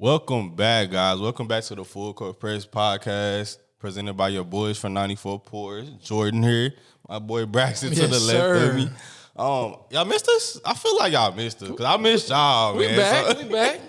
Welcome back, guys. Welcome back to the Full Court Press podcast, presented by your boys from 94 Pours. Jordan here, my boy Braxton to the left of me. Y'all missed us? I feel like y'all missed us because I missed y'all, man. We back.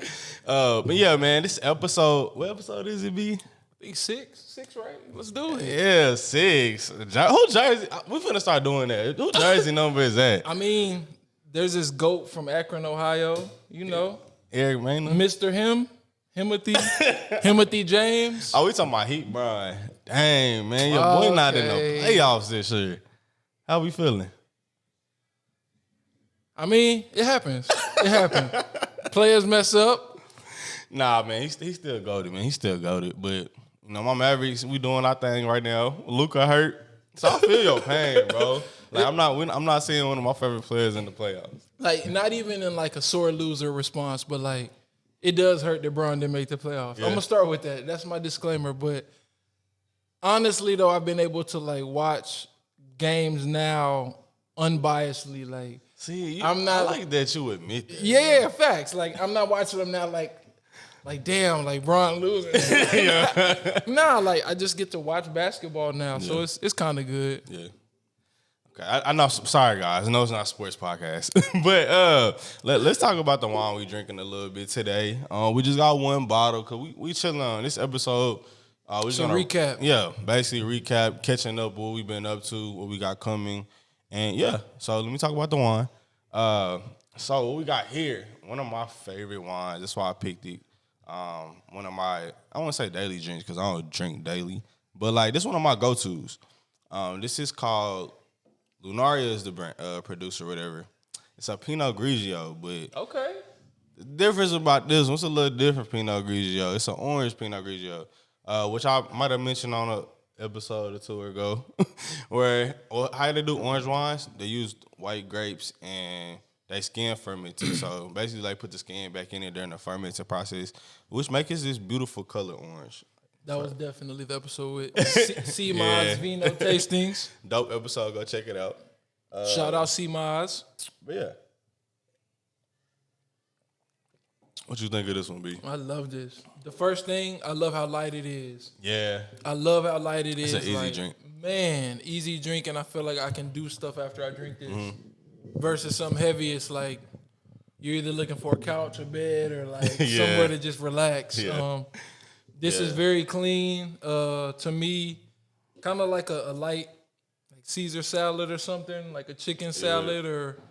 But yeah, man, this episode, what episode is it, B? Big six, right? Let's do it. Yeah, 6. Who jersey? We finna start doing that. Who jersey number is that? I mean, there's this GOAT from Akron, Ohio. You know, Eric Maynard. Mr. Himothy James. Oh, we talking about Heat, Brian. Dang, man, your boy not in the playoffs this year. How we feeling? I mean, it happens. Players mess up. Nah, man, he's still goated, man. He's still goated. But, you know, my Mavericks, we doing our thing right now. Luka hurt. So I feel your pain, bro. Like, I'm not seeing one of my favorite players in the playoffs. Like, not even in like a sore loser response, but like, it does hurt that Bron didn't make the playoffs. Yeah. I'm gonna start with that. That's my disclaimer. But honestly, though, I've been able to like watch games now unbiasedly. Like, see, I like that you admit that. Yeah, facts. Like, I'm not watching them now. Like damn, like Bron losing. Nah, like I just get to watch basketball now, so it's kind of good. Yeah. Okay, I know. Sorry, guys. I know it's not a sports podcast, but let's talk about the wine we drinking a little bit today. We just got one bottle because we chilling on this episode. We're just gonna recap. Yeah, basically recap, catching up what we've been up to, what we got coming, and yeah. So let me talk about the wine. So what we got here, one of my favorite wines. That's why I picked it. One of my, I won't say daily drinks because I don't drink daily, but like this one of my go-tos. This is called Lunaria is the brand, producer, or whatever. It's a Pinot Grigio, but Okay. the difference about this one's a little different Pinot Grigio. It's an orange Pinot Grigio, which I might have mentioned on an episode or two ago, where how they do orange wines, they use white grapes and they skin ferment too. So basically, like put the skin back in it during the fermenting process, which makes this beautiful color orange. That was definitely the episode with C-Mod's Vino Tastings. Dope episode. Go check it out. Shout out C-Mod's. But yeah. What you think of this one, B? I love this. The first thing, I love how light it is. Yeah. I love how light it is. It's an easy drink. Man, easy drink, and I feel like I can do stuff after I drink this. Versus something heavy, it's like you're either looking for a couch or bed or like somewhere to just relax. Yeah. This is very clean. To me, kind of like a light like Caesar salad or something, like a chicken salad or.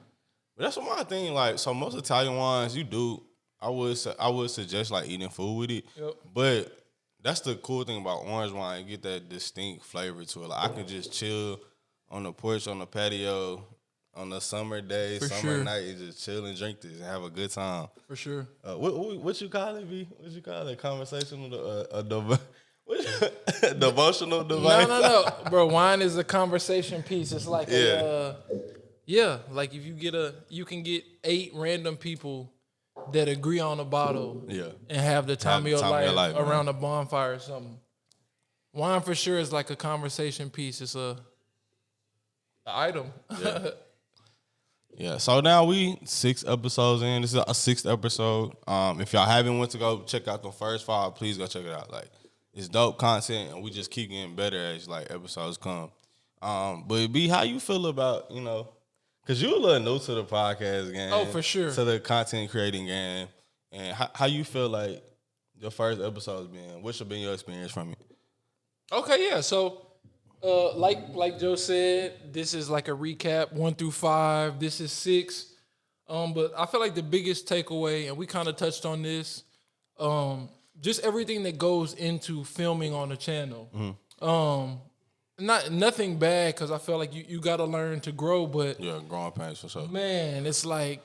But that's what my thing. Like, so most Italian wines, you do. I would suggest like eating food with it. Yep. But that's the cool thing about orange wine. You get that distinct flavor to it. Like I can just chill on the porch, on the patio, on a summer day, night, and just chill and drink this and have a good time. For sure. What you call it, B? What you call it? Conversational, devotional device? No. Bro, wine is a conversation piece. It's like like if you can get 8 random people that agree on a bottle and have the time of your life around a bonfire or something. Wine for sure is like a conversation piece. It's an item. Yeah. Yeah, so now we 6 episodes in. This is our 6th episode. If y'all haven't went to go check out the first 5, please go check it out. Like, it's dope content, and we just keep getting better as like episodes come. But B, how you feel about, you know, because you're a little new to the podcast game. Oh, for sure. To the content creating game, and how you feel like your first episode's been? What's been your experience from it? Okay, yeah. So, like Joe said, this is like a recap 1 through 5. This is 6. But I feel like the biggest takeaway, and we kind of touched on this, just everything that goes into filming on the channel. Nothing bad because I feel like you got to learn to grow, but yeah, growing pains for sure. Man, it's like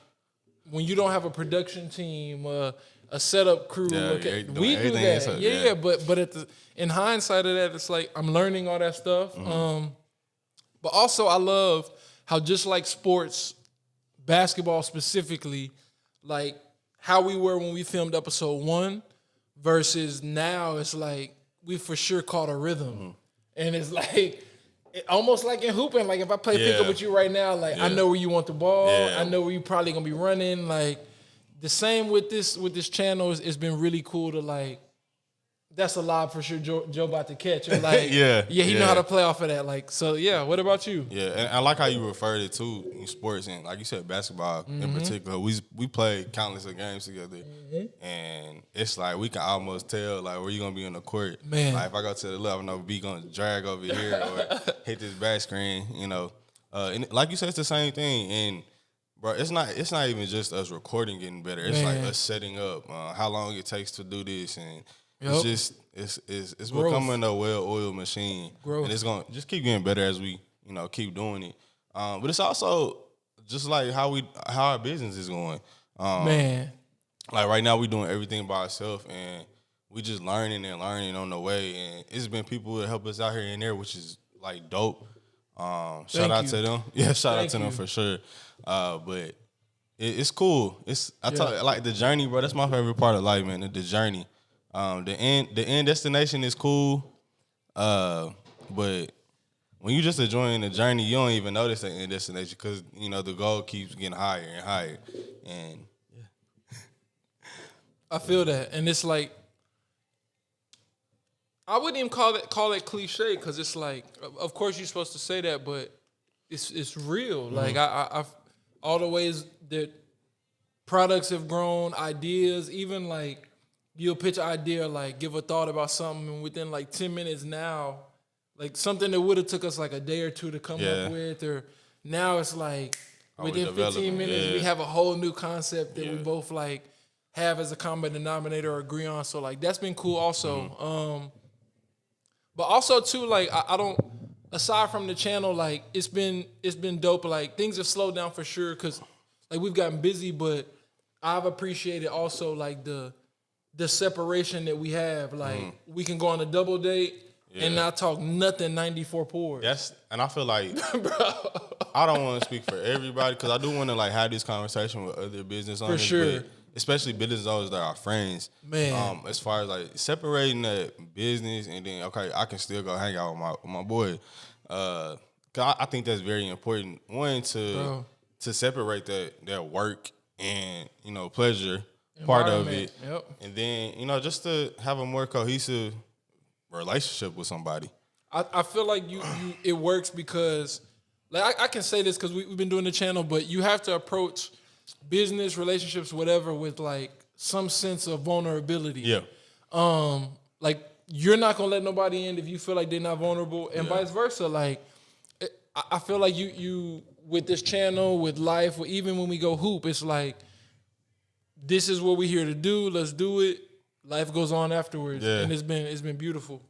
when you don't have a production team, a setup crew. We do that, but in hindsight of that, it's like I'm learning all that stuff. But also I love how just like sports, basketball specifically, like how we were when we filmed episode 1 versus now it's like we for sure caught a rhythm. And it's like almost like in hooping. Like if I play pickup with you right now, like I know where you want the ball. I know where you probably gonna be running. Like the same with this channel. It's been really cool to like. That's a lob for sure. Joe about to catch. Or like, he know how to play off of that. Like, so yeah. What about you? Yeah, and I like how you referred it to in sports, and like you said, basketball in particular. We played countless of games together, and it's like we can almost tell like where you gonna be on the court. Man, like if I go to the left, I know B gonna drag over here or hit this back screen. You know, and like you said, it's the same thing. And bro, it's not even just us recording getting better. It's like us setting up, how long it takes to do this, and it's just it's becoming a well-oiled machine, and it's gonna just keep getting better as we keep doing it. But it's also just like how our business is going. Man, like right now we doing everything by ourselves, and we just learning on the way. And it's been people that help us out here and there, which is like dope. Shout out to them. Yeah, shout out to them for sure. But it's cool. I like the journey, bro. That's my favorite part of life, man. The journey. The end destination is cool, but when you just enjoying the journey, you don't even notice the end destination because the goal keeps getting higher and higher. And I feel that, and it's like I wouldn't even call it cliche because it's like, of course you're supposed to say that, but it's real. Mm-hmm. Like I've all the ways that products have grown, ideas, even like. You'll pitch an idea, like give a thought about something, and within like 10 minutes now, like something that would have took us like a day or two to come up with, or now it's like within 15 minutes we have a whole new concept that we both like have as a common denominator or agree on. So like that's been cool also. Mm-hmm. But also too, like I don't, aside from the channel, like it's been dope. Like things have slowed down for sure because like we've gotten busy, but I've appreciated also like the separation that we have, like we can go on a double date and not talk nothing 94 pours. And I feel like, bro, I don't want to speak for everybody because I do want to like have this conversation with other business owners, for sure, but especially business owners that are friends. Man, as far as like separating that business and then I can still go hang out with my boy. Cause I think that's very important. One to separate that work and pleasure. Part of it, and then just to have a more cohesive relationship with somebody. I feel like you it works because, like I can say this because we've been doing the channel, but you have to approach business, relationships, whatever, with like some sense of vulnerability. Yeah. Like you're not gonna let nobody in if you feel like they're not vulnerable, and vice versa. Like I feel like you with this channel, with life, even when we go hoop, it's like. This is what we're here to do. Let's do it. Life goes on afterwards, and it's been beautiful.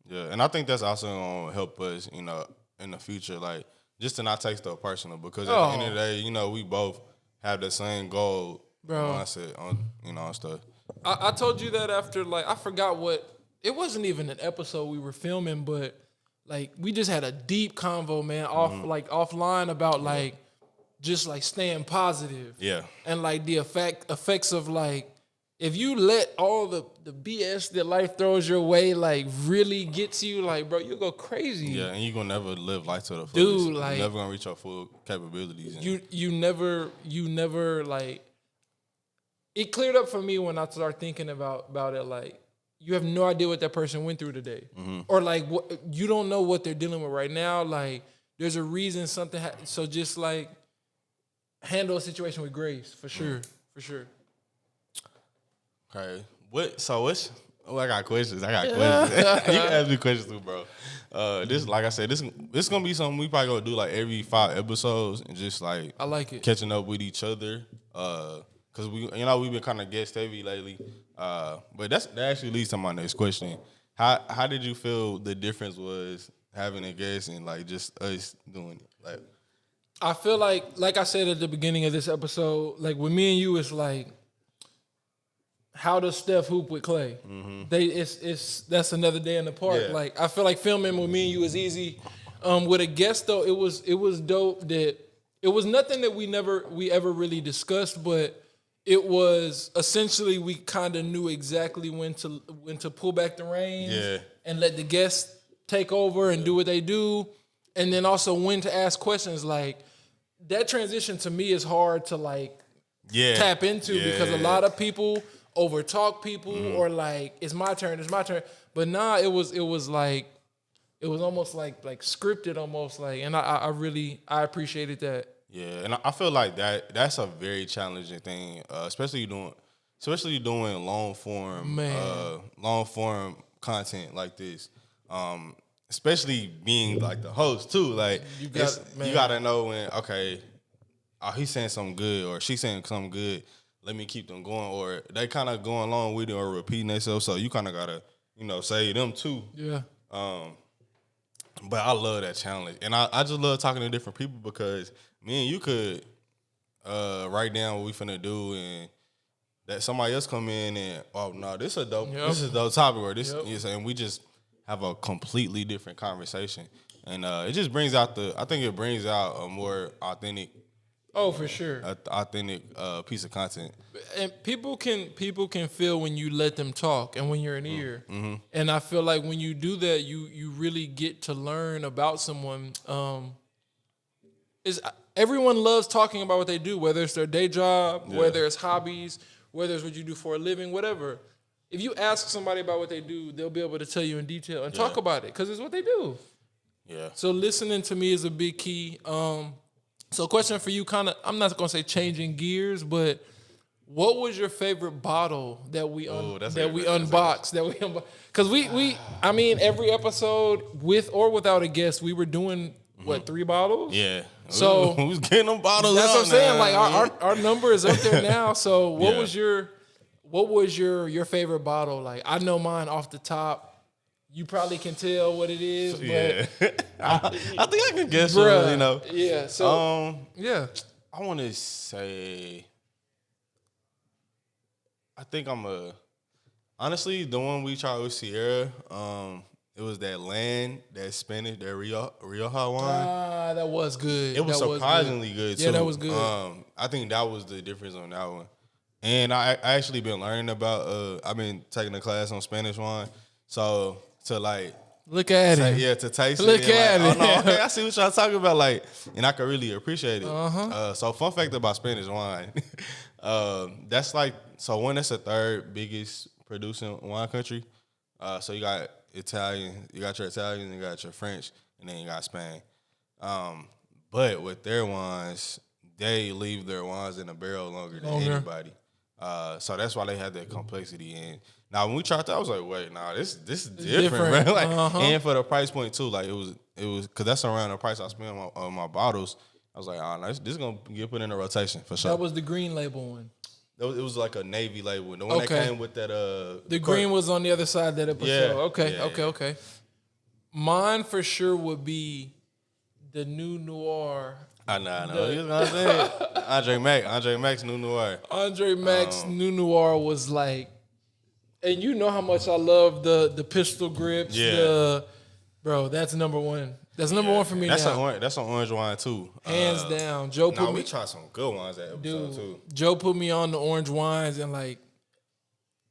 Yeah, and I think that's also gonna help us, in the future, like just to not take stuff personal because at the end of the day, we both have the same goal, mindset on stuff. I told you that after like I forgot what it wasn't even an episode we were filming, but like we just had a deep convo, man, offline about like. Just like staying positive. Yeah. And like the effects of like, if you let all the BS that life throws your way, like really gets you, like, bro, you'll go crazy. Yeah, and you're gonna never live life to the fullest. Dude, like. You're never gonna reach your full capabilities. You never like, it cleared up for me when I started thinking about it, like, you have no idea what that person went through today. Mm-hmm. Or like, you don't know what they're dealing with right now. Like, there's a reason something so just like, handle a situation with grace, for sure, for sure. Okay, I got questions. You can ask me questions too, bro. This, like I said, this gonna be something we probably gonna do like every 5 episodes and just like I like it catching up with each other. Cause we've been kind of guest heavy lately. But that actually leads to my next question. How did you feel the difference was having a guest and like just us doing it? Like. I feel like I said at the beginning of this episode, like with me and you, it's like, how does Steph hoop with Clay? Mm-hmm. That's another day in the park. Yeah. Like I feel like filming with me and you is easy. With a guest though, it was dope that it was nothing that we ever really discussed, but it was essentially we kind of knew exactly when to pull back the reins and let the guests take over and do what they do. And then also when to ask questions. Like that transition to me is hard to like tap into because a lot of people overtalk people or like it's my turn. But nah, it was like it was almost like scripted almost like, and I really appreciated that. Yeah, and I feel like that's a very challenging thing, especially doing long form content like this. Especially being like the host too. Like you gotta know when he's saying something good or she's saying something good. Let me keep them going, or they kind of going along with it or repeating themselves. So you kind of gotta say them too. Yeah. But I love that challenge, and I just love talking to different people because me and you could write down what we finna do, and that somebody else come in and this is a dope topic, or this and we just have a completely different conversation, and it just brings out a more authentic. Oh, for sure. Authentic piece of content. And people can feel when you let them talk and when you're an ear. Mm-hmm. And I feel like when you do that, you really get to learn about someone. Everyone loves talking about what they do, whether it's their day job, whether it's hobbies, whether it's what you do for a living, whatever. If you ask somebody about what they do, they'll be able to tell you in detail and talk about it because it's what they do. Yeah. So listening to me is a big key. So question for you, I'm not going to say changing gears, but what was your favorite bottle that we unboxed? Because I mean, every episode with or without a guest, we were doing, 3 bottles? Yeah. So who's getting them bottles that's out what I'm saying. now? Like our number is up there now. So what was your favorite bottle? Like, I know mine off the top. You probably can tell what it is, but I think I can guess it, Yeah. So I want to say, I think honestly, the one we tried with Sierra, it was that Spanish, that Rioja wine. That was good. It was surprisingly good too. Yeah, that was good. I think that was the difference on that one. And I actually been learning about, I've been taking a class on Spanish wine, so to look at it. Yeah, to taste it. Look at it. Oh, no, okay, I see what y'all talking about. And I could really appreciate it. So fun fact about Spanish wine. That's that's the third biggest producing wine country. So you got Italian, you got your Italian, you got your French, and then you got Spain. But with their wines, they leave their wines in a barrel longer than anybody. So that's why they had that complexity. And now when we tried that, I was like, wait, this is different, bro. And for the price point too, it was because that's around the price I spent on my bottles. I was like, this is gonna get put in a rotation for sure. That was the green label one. It was like a navy label. The one that came with that. The green was on the other side of that episode. Okay. Mine for sure would be the New Noir. I know. He was gonna say it. Andre Mac's New Noir. Andre Mac's New Noir was like, and you know how much I love the pistol grips. Yeah. Bro, that's number one. That's number one for me now. That's an orange wine too. Hands down. We tried some good wines that episode too. Joe put me on the orange wines, and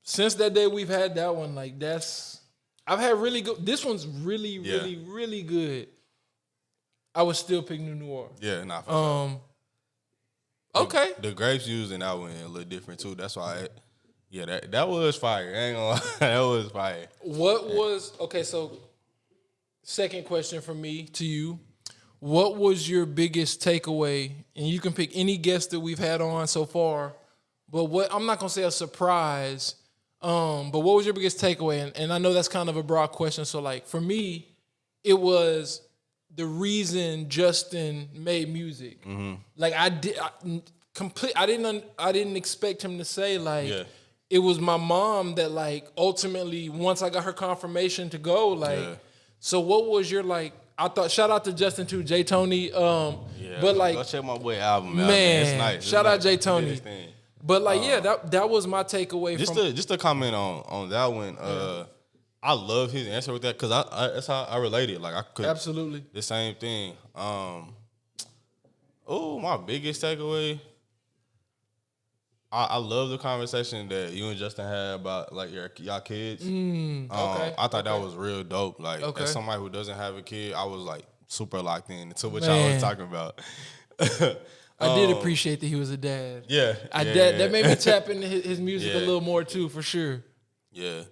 since that day we've had that one. I've had really good. This one's really, really, really good. I would still pick New Noir. Yeah, for sure. Okay. The grapes used in that one a little different too. That's why. That was fire. I ain't gonna lie. That was fire. So second question from me to you. What was your biggest takeaway? And you can pick any guest that we've had on so far. But I'm not gonna say a surprise. But what was your biggest takeaway? And I know that's kind of a broad question. So for me, it was the reason Justin made music. Mm-hmm. I didn't expect him to say it was my mom that ultimately once I got her confirmation to go So what was your I thought shout out to Justin too, J Tony. But go check my boy album. Man, it's nice. Shout out J Tony. But that was my takeaway. Just to comment on that one. I love his answer with that because that's how I related. I could absolutely the same thing. My biggest takeaway. I love the conversation that you and Justin had about y'all kids. I thought that was real dope. As somebody who doesn't have a kid, I was super locked in to what y'all was talking about. I did appreciate that he was a dad. Yeah. That made me tap into his music a little more too, for sure. Yeah.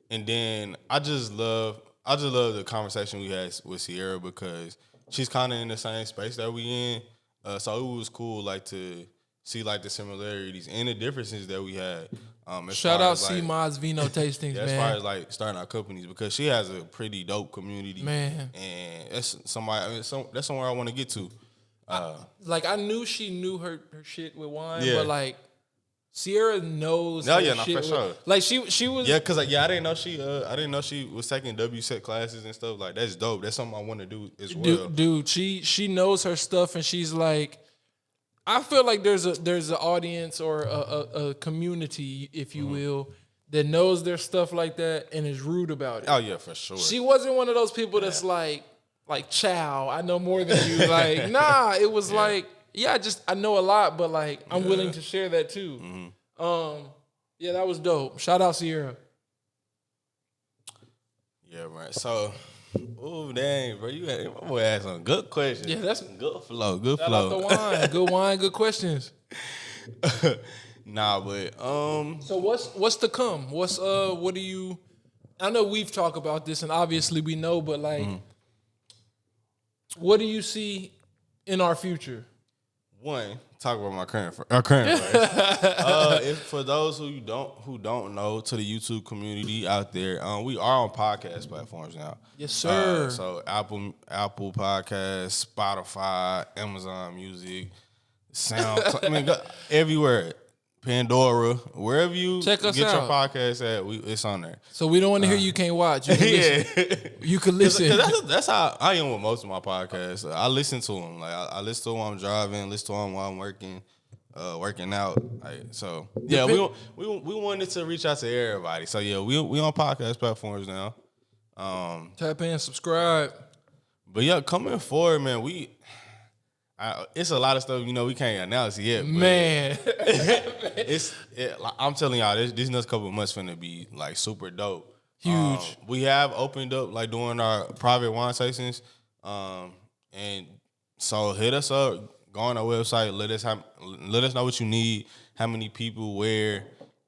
And then I just love the conversation we had with Sierra because she's kind of in the same space that we in. So it was cool, like, to see, like, the similarities and the differences that we had. Shout out C-Mod's Vino Tastings, man. As far as, like, starting our companies, because she has a pretty dope community. Man. And that's that's somewhere I want to get to. I knew she knew her shit with wine, but, like, Sierra knows her shit. For sure. Like, she was... Yeah, because, I didn't know she was taking WSET classes and stuff. Like, that's dope. That's something I want to do as well. Dude, she knows her stuff, and she's like... I feel like there's an audience or a community, if you will, that knows their stuff like that and is rude about it. Oh, yeah, for sure. She wasn't one of those people that's like, chow, I know more than you. Like, nah, it was like, I know a lot, but, like, I'm willing to share that too. Mm-hmm. Yeah, that was dope. Shout out Sierra. Yeah, right. So, oh dang, bro, my boy asked some good questions. Yeah, that's good flow. Good shout flow. Out the wine, good wine, good questions. Nah, but So what's to come? What do you? I know we've talked about this, and obviously we know, but like, what do you see in our future? One, talk about my current life. If for those who don't know, to the YouTube community out there, we are on podcast platforms now. Yes, sir. So Apple Podcasts, Spotify, Amazon Music, SoundCloud, everywhere. Pandora, wherever you check us get out. Your podcast at, it's on there. So we don't want to hear you can't watch. You can listen. You can listen. Cause that's how I am with most of my podcasts. I listen to them. Like I listen to them while I'm driving, listen to them while I'm working out. Like, so yeah, we wanted to reach out to everybody. So yeah, we on podcast platforms now. Tap in, subscribe. But yeah, coming forward, man, it's a lot of stuff, we can't announce yet. But man. I'm telling y'all, this next couple of months finna be like super dope. Huge. We have opened up like doing our private wine tastings. And so hit us up, go on our website, let us know what you need, how many people, where,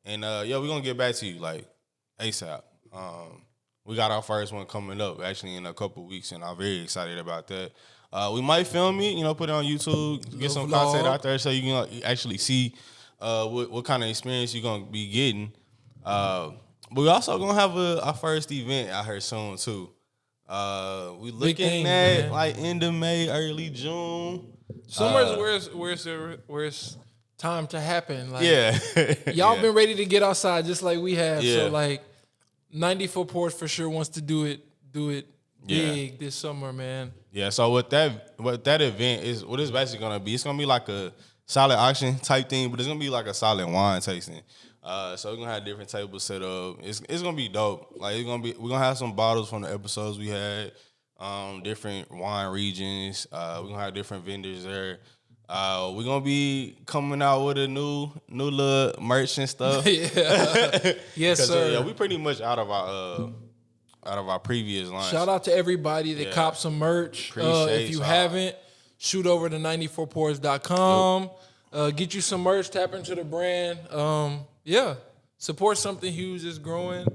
and we're gonna get back to you like ASAP. We got our first one coming up actually in a couple of weeks, and I'm very excited about that. We might film it, put it on YouTube, get some content out there so you can actually see what kind of experience you're going to be getting. But we also going to have our first event out here soon, too. We looking at like end of May, early June. Somewhere's where it's time to happen. Like, y'all been ready to get outside just like we have. So, like, 94 Pours for sure wants to do it big this summer, man. Yeah, so what that event is, what it's basically gonna be, it's gonna be like a solid auction type thing, but it's gonna be like a solid wine tasting. So we're gonna have different tables set up. It's gonna be dope. Like we're gonna have some bottles from the episodes we had, different wine regions. We're gonna have different vendors there. We're gonna be coming out with a new little merch and stuff. Yes, sir. We pretty much out of our previous line. Shout out to everybody that copped some merch. If you haven't, shoot over to 94pours.com. Get you some merch, tap into the brand. Support something huge that's growing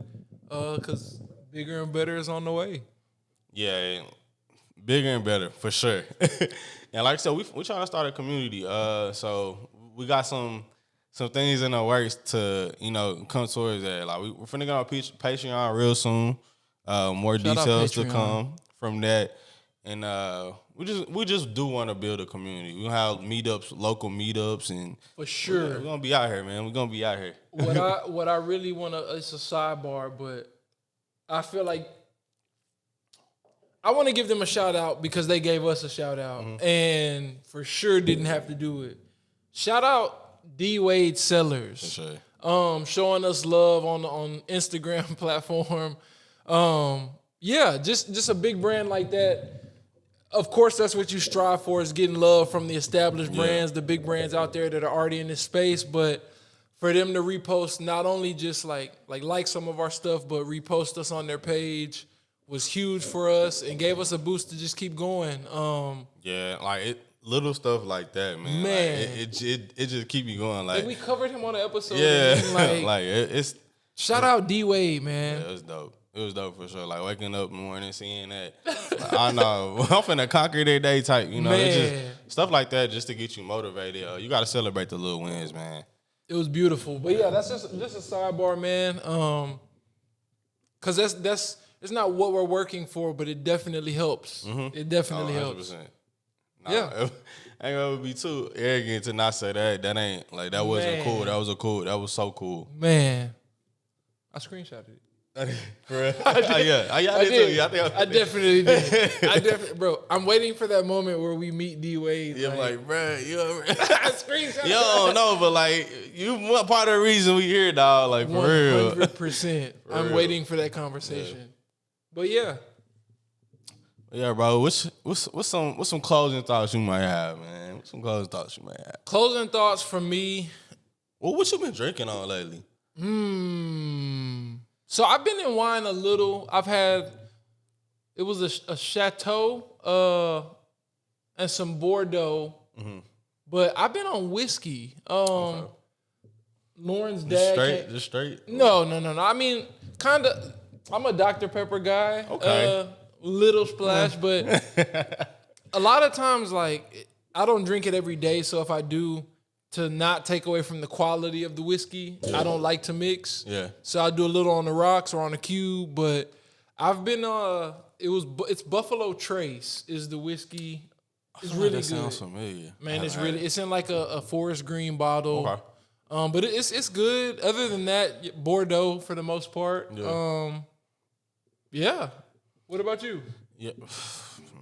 because bigger and better is on the way. Yeah, bigger and better, for sure. And like I said, we're trying to start a community. So we got some things in the works to, come towards that. Like we're finna get on Patreon real soon. More details to come from that, and we just do want to build a community. We're gonna have meetups, local meetups, and for sure we're gonna be out here, man. We're gonna be out here. What I really want to, it's a sidebar, but I feel like I want to give them a shout out because they gave us a shout out, and for sure didn't have to do it. Shout out D Wade Sellers, for sure. Showing us love on Instagram platform. Just a big brand like that. Of course, that's what you strive for, is getting love from the established brands, the big brands out there that are already in this space. But for them to repost, not only just like some of our stuff, but repost us on their page was huge for us and gave us a boost to just keep going. little stuff like that, man. Like, it just keep you going. Like we covered him on the episode. Yeah, like it's shout out D Wade, man. Yeah, it was dope. It was dope for sure. Like waking up in the morning, seeing that. Like, I know I'm finna conquer their day type. You know, it's just stuff like that just to get you motivated. You got to celebrate the little wins, man. It was beautiful, but yeah, that's just a sidebar, man. Cause that's it's not what we're working for, but it definitely helps. Mm-hmm. It definitely helps. Nah, yeah, I ain't gonna be too arrogant to not say that. That ain't like that wasn't cool. That was so cool. Man, I screenshotted it. For real? I did. I definitely did. Bro, I'm waiting for that moment where we meet D Wade. Yeah, like, bro, you screenshot. You don't know, but like, you part of the reason we here, dog. Like, for real. 100%. I'm waiting for that conversation. Yeah. But yeah, bro. What's some closing thoughts you might have, man? What's some closing thoughts you might have? Closing thoughts for me. Well, what you been drinking on lately? So I've been in wine a little. It was a Chateau and some Bordeaux, but I've been on whiskey. Lauren's dad. Just straight? No. I mean, kind of. I'm a Dr. Pepper guy. Okay. Little splash, but a lot of times, like, I don't drink it every day. So if I do, to not take away from the quality of the whiskey, I don't like to mix. Yeah. So I do a little on the rocks or on the cube. But I've been it's Buffalo Trace is the whiskey. It's really good. Sounds familiar. Man, it's in like a forest green bottle. Okay. But it's good. Other than that, Bordeaux for the most part. Yeah. Yeah. What about you? Yeah.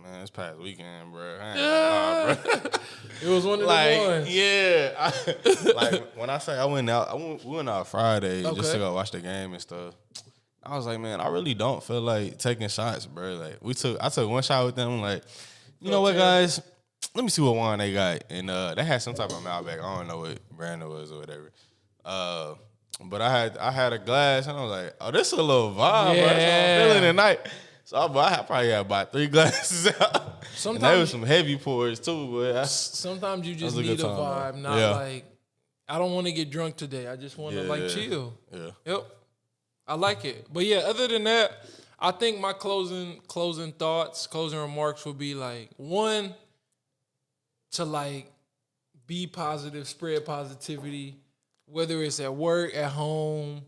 Man, this past weekend, bro. Bro. It was one of the ones. Yeah. Like when I say we went out Friday just to go watch the game and stuff. I was like, man, I really don't feel like taking shots, bro. Like I took one shot with them. Like, you know what, guys? Let me see what wine they got. And they had some type of Malbec. I don't know what brand it was or whatever. But I had a glass and I was like, oh, this is a little vibe, bro. That's what I'm feeling tonight. So I probably had about 3 glasses out. And there was some heavy pours too, but sometimes you just need a vibe, not like, I don't want to get drunk today. I just want to chill. Yeah. Yep. I like it. But yeah, other than that, I think my closing thoughts, closing remarks would be like, one, to like be positive, spread positivity, whether it's at work, at home,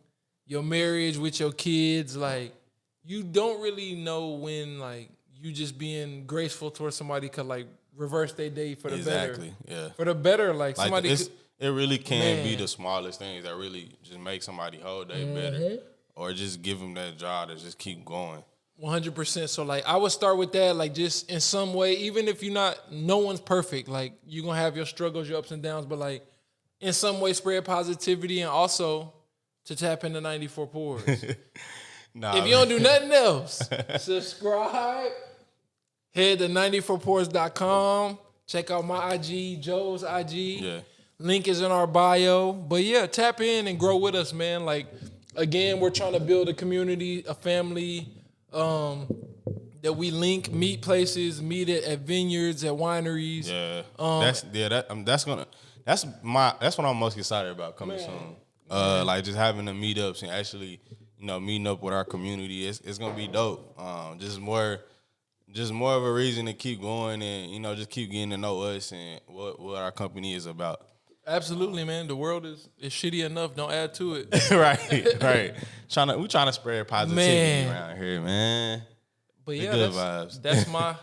your marriage with your kids, like, you don't really know when, like, you just being graceful towards somebody could, like, reverse their day for the better. Exactly, yeah. For the better, like somebody it really can be the smallest things that really just make somebody whole day better. Or just give them that job to just keep going. 100%. So, like, I would start with that, like, just in some way, even if no one's perfect. Like, you're going to have your struggles, your ups and downs, but, like, in some way spread positivity and also to tap into 94 Pours. If you don't do nothing else, subscribe, head to 94pours.com, check out my IG, Joe's IG. Yeah. Link is in our bio. But yeah, tap in and grow with us, man. Like, again, we're trying to build a community, a family that we link, meet places, meet at vineyards, at wineries. Yeah. That's what I'm most excited about coming soon. Like just having the meetups and actually, meeting up with our community. It's gonna be dope. Just more of a reason to keep going and just keep getting to know us and what our company is about. Absolutely, man. The world is shitty enough. Don't add to it. right. We trying to spread positivity around here, man. But yeah, good vibes. That's my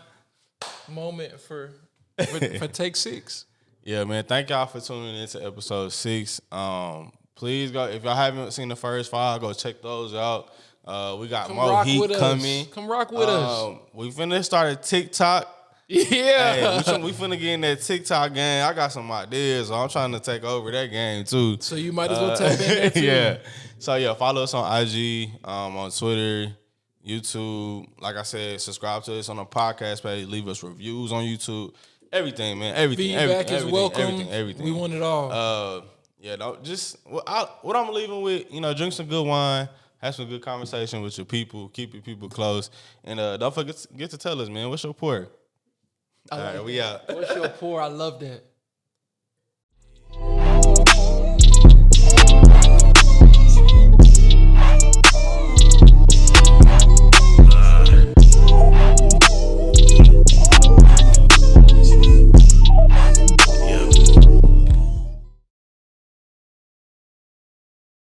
moment for take 6. Yeah, man. Thank y'all for tuning into episode 6. Please go, if y'all haven't seen the first 5, go check those out. We got more heat coming. Come rock with us. We finna start a TikTok. Yeah. Hey, we finna get in that TikTok game. I got some ideas, so I'm trying to take over that game too. So you might as well tap in there too. Yeah. So follow us on IG, on Twitter, YouTube. Like I said, subscribe to us on the podcast page. Leave us reviews on YouTube. Everything, man. Everything. Feedback is welcome. Everything. We want it all. What I'm leaving with, drink some good wine, have some good conversation with your people, keep your people close, and don't forget to tell us, man, what's your pour? All right, we out. What's your pour? I love that.